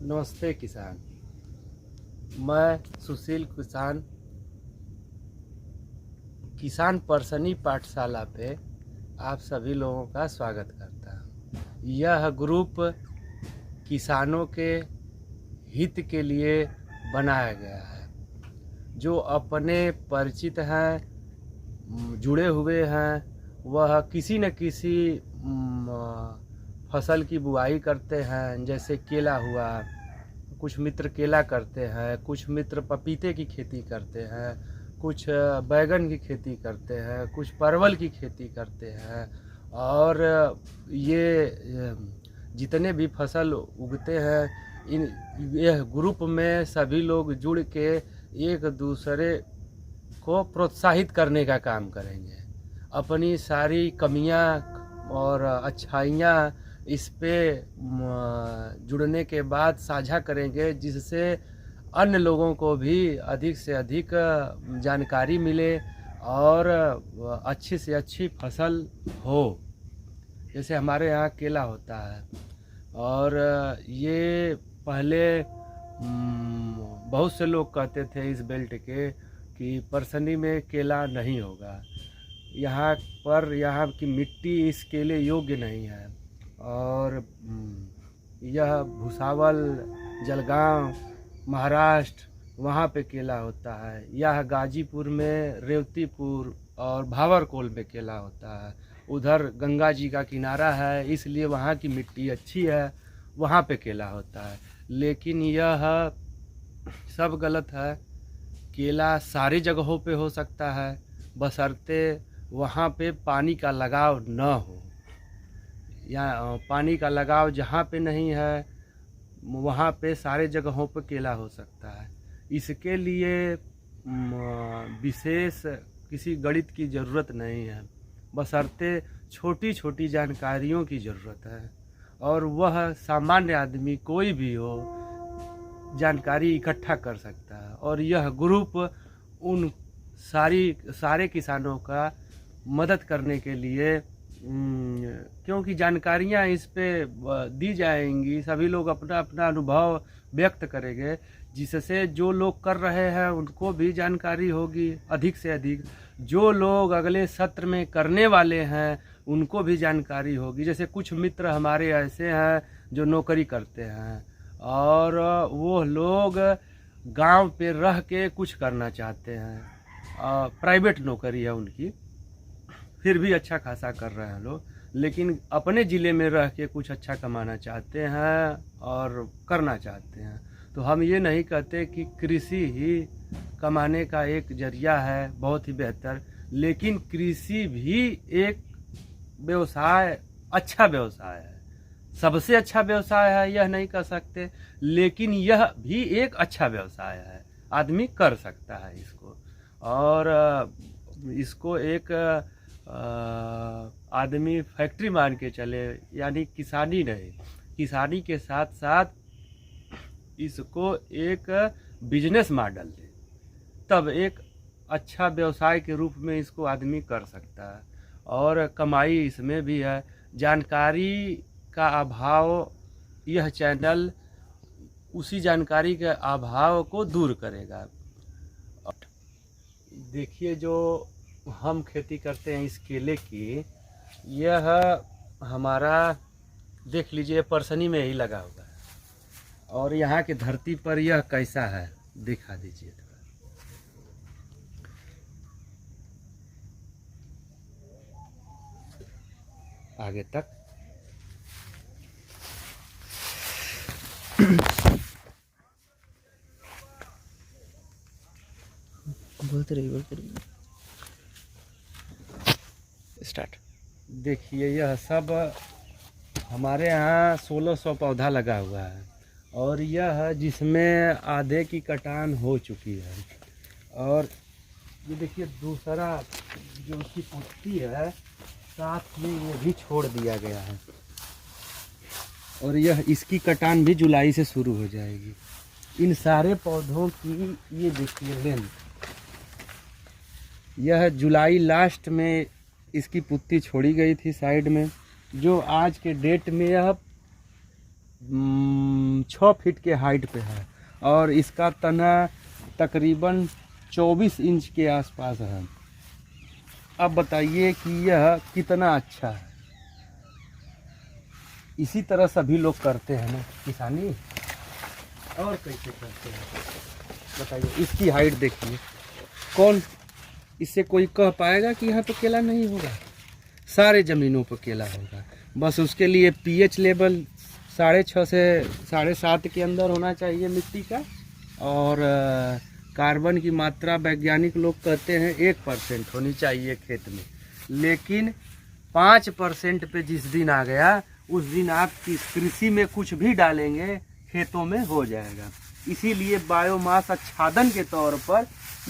नमस्ते किसान। मैं सुशील किसान परसनी पाठशाला पे आप सभी लोगों का स्वागत करता हूँ। यह ग्रुप किसानों के हित के लिए बनाया गया है। जो अपने परिचित हैं, जुड़े हुए हैं, वह किसी न किसी फसल की बुआई करते हैं। जैसे केला हुआ, कुछ मित्र केला करते हैं, कुछ मित्र पपीते की खेती करते हैं, कुछ बैगन की खेती करते हैं, कुछ परवल की खेती करते हैं। और ये जितने भी फसल उगते हैं, यह ग्रुप में सभी लोग जुड़ के एक दूसरे को प्रोत्साहित करने का काम करेंगे। अपनी सारी कमियां और अच्छाइयाँ इस पे जुड़ने के बाद साझा करेंगे, जिससे अन्य लोगों को भी अधिक से अधिक जानकारी मिले और अच्छी से अच्छी फसल हो। जैसे हमारे यहाँ केला होता है, और ये पहले बहुत से लोग कहते थे इस बेल्ट के कि परसनी में केला नहीं होगा, यहाँ की मिट्टी इस केले योग्य नहीं है। और यह भुसावल, जलगांव, महाराष्ट्र, वहाँ पे केला होता है। यह गाजीपुर में, रेवतीपुर और भावरकोल में केला होता है। उधर गंगा जी का किनारा है, इसलिए वहाँ की मिट्टी अच्छी है, वहाँ पे केला होता है। लेकिन यह सब गलत है। केला सारी जगहों पे हो सकता है, बशर्ते वहाँ पे पानी का लगाव न हो। या पानी का लगाव जहाँ पे नहीं है, वहाँ पे सारे जगहों पे केला हो सकता है। इसके लिए विशेष किसी गणित की ज़रूरत नहीं है, बशर्ते छोटी छोटी जानकारियों की ज़रूरत है। और वह सामान्य आदमी कोई भी हो, जानकारी इकट्ठा कर सकता है। और यह ग्रुप उन सारे किसानों का मदद करने के लिए, क्योंकि जानकारियाँ इस पे दी जाएंगी, सभी लोग अपना अपना अनुभव व्यक्त करेंगे, जिससे जो लोग कर रहे हैं उनको भी जानकारी होगी अधिक से अधिक। जो लोग अगले सत्र में करने वाले हैं उनको भी जानकारी होगी। जैसे कुछ मित्र हमारे ऐसे हैं जो नौकरी करते हैं, और वो लोग गांव पे रह के कुछ करना चाहते हैं, प्राइवेट नौकरी है उनकी, फिर भी अच्छा खासा कर रहे हैं लोग, लेकिन अपने ज़िले में रह के कुछ अच्छा कमाना चाहते हैं और करना चाहते हैं। तो हम ये नहीं कहते कि कृषि ही कमाने का एक जरिया है, बहुत ही बेहतर, लेकिन कृषि भी एक व्यवसाय, अच्छा व्यवसाय है। सबसे अच्छा व्यवसाय है यह नहीं कह सकते, लेकिन यह भी एक अच्छा व्यवसाय है, आदमी कर सकता है इसको। और इसको एक आदमी फैक्ट्री मान के चले, यानी किसानी नहीं, किसानी के साथ साथ इसको एक बिजनेस मॉडल दे, तब एक अच्छा व्यवसाय के रूप में इसको आदमी कर सकता है। और कमाई इसमें भी है। जानकारी का अभाव, यह चैनल उसी जानकारी के अभाव को दूर करेगा। देखिए, जो हम खेती करते हैं इस केले की, यह हमारा देख लीजिए परसनी में ही लगा हुआ है। और यहाँ की धरती पर यह कैसा है दिखा दीजिए थोड़ा। आगे तक बोलते रहिए स्टार्ट। देखिए, यह सब हमारे यहाँ 1600 पौधा लगा हुआ है, और यह जिसमें आधे की कटान हो चुकी है। और ये देखिए दूसरा जो उसकी पत्ती है, साथ में ये भी छोड़ दिया गया है, और यह इसकी कटान भी जुलाई से शुरू हो जाएगी। इन सारे पौधों की ये देखिए लेंथ, यह जुलाई लास्ट में इसकी पुत्ती छोड़ी गई थी साइड में, जो आज के डेट में यह 6 फीट के हाइट पे है और इसका तना तकरीबन 24 इंच के आसपास है। अब बताइए कि यह कितना अच्छा है। इसी तरह सभी लोग करते हैं ना किसानी, और कैसे करते हैं बताइए। इसकी हाइट देखिए, कौन इससे कोई कह पाएगा कि यहाँ पे केला नहीं होगा? सारे ज़मीनों पर केला होगा, बस उसके लिए पीएच लेवल 6.5 से 7.5 के अंदर होना चाहिए मिट्टी का, और कार्बन की मात्रा वैज्ञानिक लोग कहते हैं 1% होनी चाहिए खेत में, लेकिन 5% पे जिस दिन आ गया उस दिन आप कृषि में कुछ भी डालेंगे खेतों में हो जाएगा। इसीलिए बायोमास आच्छादन के तौर पर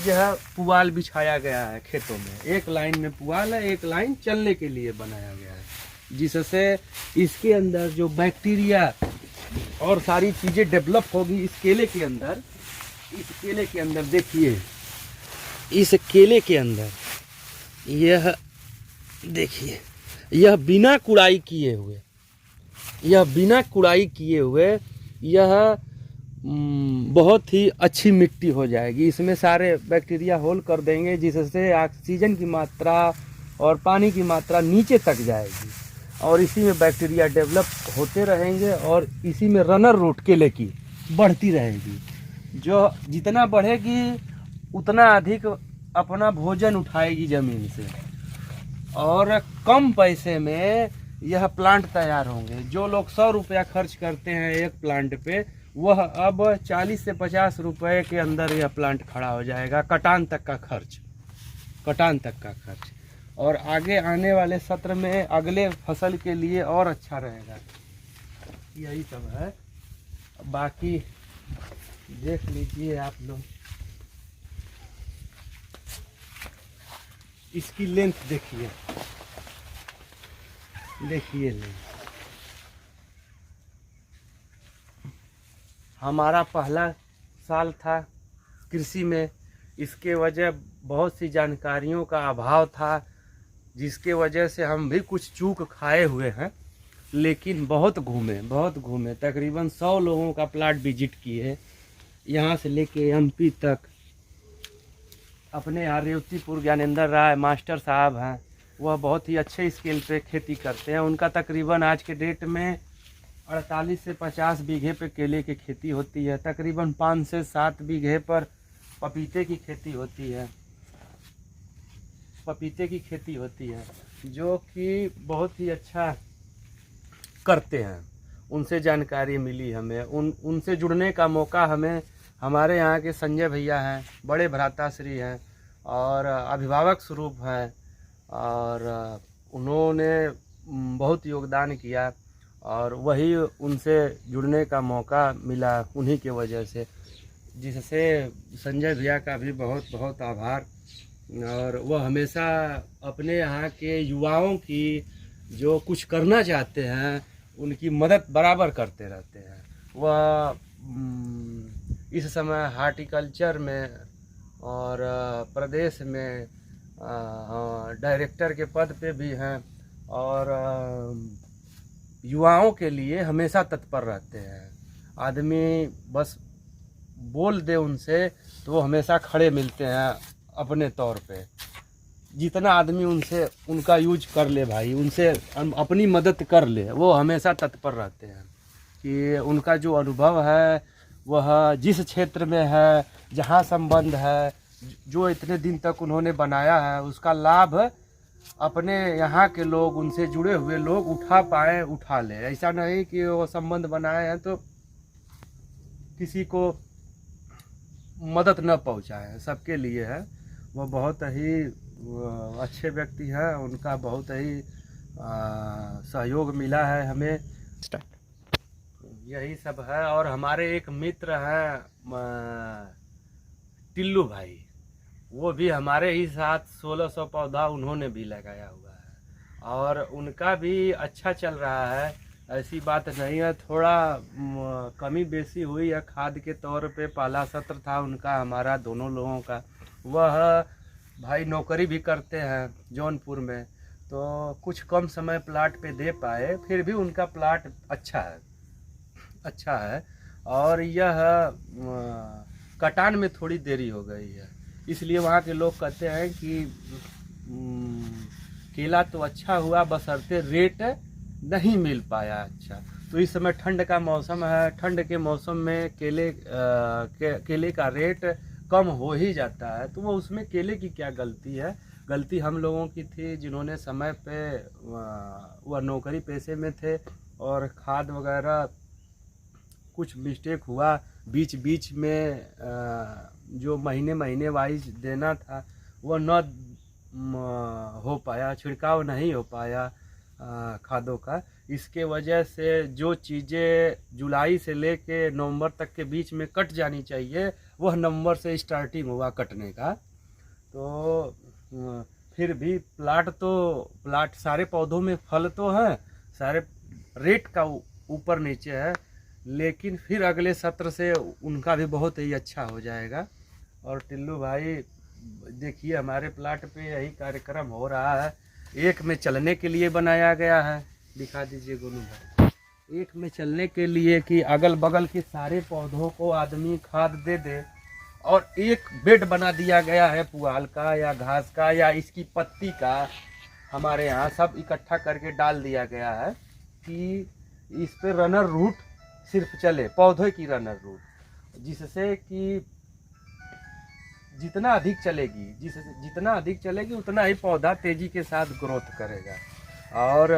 यह पुआल बिछाया गया है खेतों में। एक लाइन में पुआल है, एक लाइन चलने के लिए बनाया गया है, जिससे इसके अंदर जो बैक्टीरिया और सारी चीज़ें डेवलप होगी इस केले के अंदर। इस केले के अंदर देखिए, इस केले के अंदर यह देखिए, यह बिना कुड़ाई किए हुए, यह बहुत ही अच्छी मिट्टी हो जाएगी। इसमें सारे बैक्टीरिया होल कर देंगे, जिससे ऑक्सीजन की मात्रा और पानी की मात्रा नीचे तक जाएगी और इसी में बैक्टीरिया डेवलप होते रहेंगे और इसी में रनर रूट केले की बढ़ती रहेगी। जो जितना बढ़ेगी उतना अधिक अपना भोजन उठाएगी ज़मीन से और कम पैसे में यह प्लांट तैयार होंगे। जो लोग 100 रुपया खर्च करते हैं एक प्लांट पे, वह अब 40 से 50 रुपए के अंदर यह प्लांट खड़ा हो जाएगा, कटान तक का खर्च। और आगे आने वाले सत्र में अगले फसल के लिए और अच्छा रहेगा। यही सब है, बाकी देख लीजिए आप लोग। इसकी लेंथ देखिए लेंथ। हमारा पहला साल था कृषि में, इसके वजह बहुत सी जानकारियों का अभाव था, जिसके वजह से हम भी कुछ चूक खाए हुए हैं, लेकिन बहुत घूमे। तकरीबन 100 लोगों का प्लाट विजिट किए, यहाँ से लेके एमपी तक। अपने यहाँ रेवतीपुर ज्ञानेंद्र राय मास्टर साहब हैं, वह बहुत ही अच्छे स्केल पे खेती करते हैं। उनका तकरीबन आज के डेट में 48 से 50 बीघे पे केले की खेती होती है। तकरीबन 5 से 7 बीघे पर पपीते की खेती होती है, जो कि बहुत ही अच्छा करते हैं। उनसे जानकारी मिली हमें, उनसे जुड़ने का मौका हमें हमारे यहाँ के संजय भैया हैं, बड़े भ्राताश्री हैं और अभिभावक स्वरूप हैं, और उन्होंने बहुत योगदान किया और वही उनसे जुड़ने का मौका मिला उन्हीं के वजह से, जिससे संजय भैया का भी बहुत बहुत आभार। और वह हमेशा अपने यहाँ के युवाओं की जो कुछ करना चाहते हैं उनकी मदद बराबर करते रहते हैं। वह इस समय हार्टिकल्चर में और प्रदेश में डायरेक्टर के पद पे भी हैं और युवाओं के लिए हमेशा तत्पर रहते हैं। आदमी बस बोल दे उनसे तो वो हमेशा खड़े मिलते हैं अपने तौर पे। जितना आदमी उनसे उनका यूज कर ले भाई, उनसे अपनी मदद कर ले, वो हमेशा तत्पर रहते हैं कि उनका जो अनुभव है वह जिस क्षेत्र में है, जहाँ संबंध है, जो इतने दिन तक उन्होंने बनाया है, उसका लाभ अपने यहाँ के लोग, उनसे जुड़े हुए लोग उठा ले। ऐसा नहीं कि वो संबंध बनाए हैं तो किसी को मदद न पहुँचाए, सबके लिए है। वो बहुत ही अच्छे व्यक्ति हैं, उनका बहुत ही सहयोग मिला है हमें। यही सब है। और हमारे एक मित्र हैं टिल्लू भाई, वो भी हमारे ही साथ 1600 पौधा उन्होंने भी लगाया हुआ है और उनका भी अच्छा चल रहा है। ऐसी बात नहीं है, थोड़ा कमी बेसी हुई है खाद के तौर पे। पहला सत्र था उनका, हमारा दोनों लोगों का। वह भाई नौकरी भी करते हैं जौनपुर में, तो कुछ कम समय प्लाट पे दे पाए, फिर भी उनका प्लाट अच्छा है। अच्छा है। और यह कटान में थोड़ी देरी हो गई है, इसलिए वहाँ के लोग कहते हैं कि केला तो अच्छा हुआ, बशर्ते रेट नहीं मिल पाया अच्छा। तो इस समय ठंड का मौसम है, ठंड के मौसम में केले का रेट कम हो ही जाता है। तो वो उसमें केले की क्या गलती है? गलती हम लोगों की थी जिन्होंने समय पे वह नौकरी पेशे में थे और खाद वगैरह कुछ मिस्टेक हुआ, बीच बीच में जो महीने महीने वाइज देना था वो न हो पाया, छिड़काव नहीं हो पाया खादों का। इसके वजह से जो चीज़ें जुलाई से लेके नवंबर तक के बीच में कट जानी चाहिए वह नवंबर से स्टार्टिंग हुआ कटने का। तो फिर भी प्लाट सारे पौधों में फल तो है, सारे रेट का ऊपर नीचे है, लेकिन फिर अगले सत्र से उनका भी बहुत ही अच्छा हो जाएगा। और टिल्लू भाई देखिए हमारे प्लाट पे यही कार्यक्रम हो रहा है। एक में चलने के लिए बनाया गया है, दिखा दीजिए गोनू भाई। एक में चलने के लिए कि अगल बगल के सारे पौधों को आदमी खाद दे दे, और एक बेड बना दिया गया है पुआल का या घास का या इसकी पत्ती का, हमारे यहाँ सब इकट्ठा करके डाल दिया गया है कि इस पे रनर रूट सिर्फ चले, पौधे की रनर रूट, जिससे कि जितना अधिक चलेगी उतना ही पौधा तेजी के साथ ग्रोथ करेगा। और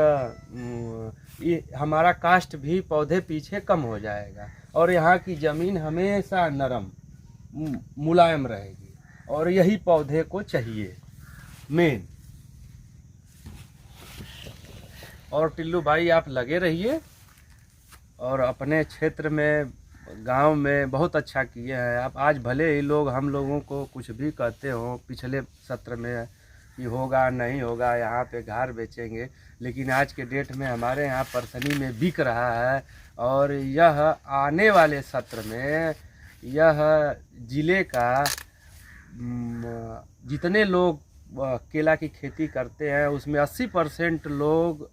ये हमारा कास्ट भी पौधे पीछे कम हो जाएगा, और यहाँ की ज़मीन हमेशा नरम मुलायम रहेगी, और यही पौधे को चाहिए मेन। और टिल्लू भाई आप लगे रहिए, और अपने क्षेत्र में गांव में बहुत अच्छा किए हैं आप। आज भले ही लोग हम लोगों को कुछ भी कहते हो पिछले सत्र में कि होगा नहीं होगा, यहाँ पे घर बेचेंगे, लेकिन आज के डेट में हमारे यहाँ परसनी में बिक रहा है। और यह आने वाले सत्र में यह ज़िले का जितने लोग केला की खेती करते हैं उसमें 80% लोग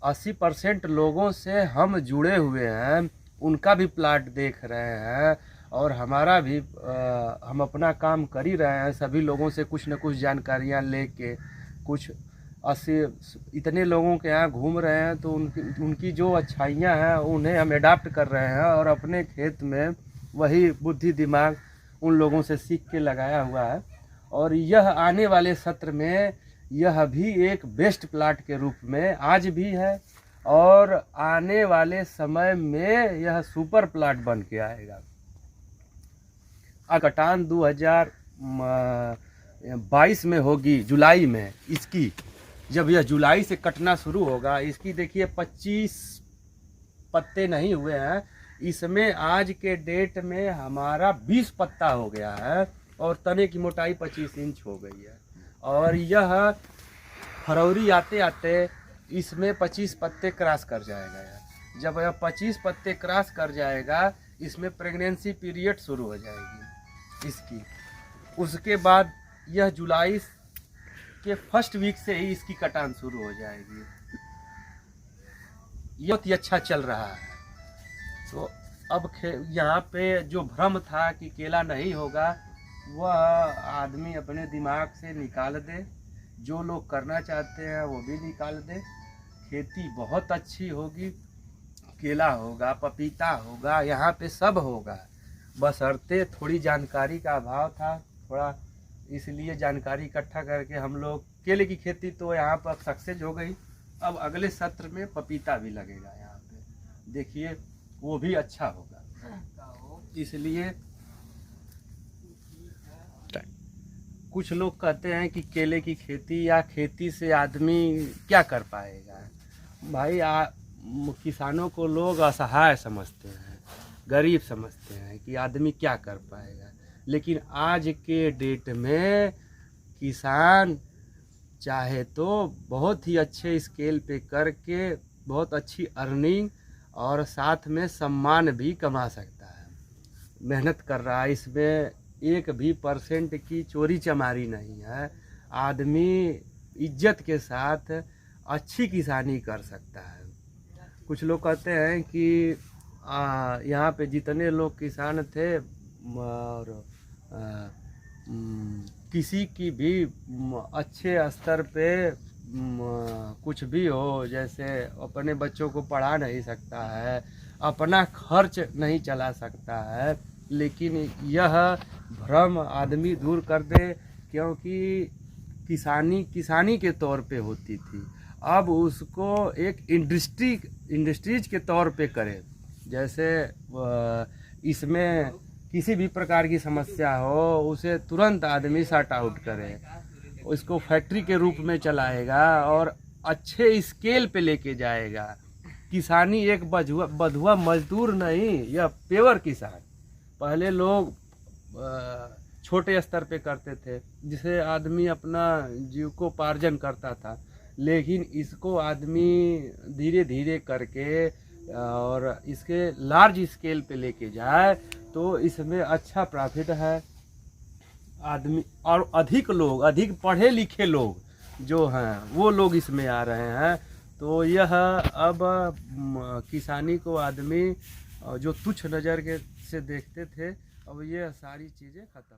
80% लोगों से हम जुड़े हुए हैं, उनका भी प्लाट देख रहे हैं, और हमारा भी हम अपना काम कर ही रहे हैं। सभी लोगों से कुछ न कुछ जानकारियां लेके कुछ 80 इतने लोगों के यहाँ घूम रहे हैं, तो उनकी जो अच्छाइयाँ हैं उन्हें हम एडाप्ट कर रहे हैं, और अपने खेत में वही बुद्धि दिमाग उन लोगों से सीख के लगाया हुआ है। और यह आने वाले सत्र में यह भी एक बेस्ट प्लाट के रूप में आज भी है, और आने वाले समय में यह सुपर प्लाट बन के आएगा। कटान 2022 में होगी, जुलाई में इसकी, जब यह जुलाई से कटना शुरू होगा। इसकी देखिए 25 पत्ते नहीं हुए हैं, इसमें आज के डेट में हमारा 20 पत्ता हो गया है, और तने की मोटाई 25 इंच हो गई है। और यह फरवरी आते आते इसमें 25 पत्ते क्रॉस कर जाएगा यार। जब यह 25 पत्ते क्रॉस कर जाएगा, इसमें प्रेगनेंसी पीरियड शुरू हो जाएगी इसकी। उसके बाद यह जुलाई के फर्स्ट वीक से ही इसकी कटान शुरू हो जाएगी। ये बहुत ही अच्छा चल रहा है। तो अब यहाँ पे जो भ्रम था कि केला नहीं होगा, वह आदमी अपने दिमाग से निकाल दे। जो लोग करना चाहते हैं वो भी निकाल दे। खेती बहुत अच्छी होगी, केला होगा, पपीता होगा, यहाँ पे सब होगा, बशर्ते थोड़ी जानकारी का अभाव था थोड़ा, इसलिए जानकारी इकट्ठा करके हम लोग केले की खेती तो यहाँ पर सक्सेस हो गई। अब अगले सत्र में पपीता भी लगेगा यहाँ पे, देखिए वो भी अच्छा होगा। इसलिए कुछ लोग कहते हैं कि केले की खेती या खेती से आदमी क्या कर पाएगा। भाई किसानों को लोग असहाय समझते हैं, गरीब समझते हैं कि आदमी क्या कर पाएगा, लेकिन आज के डेट में किसान चाहे तो बहुत ही अच्छे स्केल पे करके बहुत अच्छी अर्निंग और साथ में सम्मान भी कमा सकता है। मेहनत कर रहा है, इसमें 1% की चोरी चमारी नहीं है। आदमी इज्जत के साथ अच्छी किसानी कर सकता है। कुछ लोग कहते हैं कि यहाँ पे जितने लोग किसान थे और आ, किसी की भी अच्छे स्तर पे कुछ भी हो, जैसे अपने बच्चों को पढ़ा नहीं सकता है, अपना खर्च नहीं चला सकता है, लेकिन यह भ्रम आदमी दूर कर दे, क्योंकि किसानी के तौर पे होती थी, अब उसको एक इंडस्ट्रीज के तौर पे करे। जैसे इसमें किसी भी प्रकार की समस्या हो उसे तुरंत आदमी सॉर्ट आउट करे, इसको फैक्ट्री के रूप में चलाएगा और अच्छे स्केल पे लेके जाएगा। किसानी एक बधुआ मजदूर नहीं, यह पेवर किसान। पहले लोग छोटे स्तर पे करते थे, जिसे आदमी अपना जीविकोपार्जन करता था, लेकिन इसको आदमी धीरे धीरे करके और इसके लार्ज स्केल पे लेके जाए तो इसमें अच्छा प्रॉफिट है। आदमी और अधिक पढ़े लिखे लोग जो हैं वो लोग इसमें आ रहे हैं, तो यह अब किसानी को आदमी जो तुच्छ नज़र के से देखते थे, अब ये सारी चीज़ें खत्म।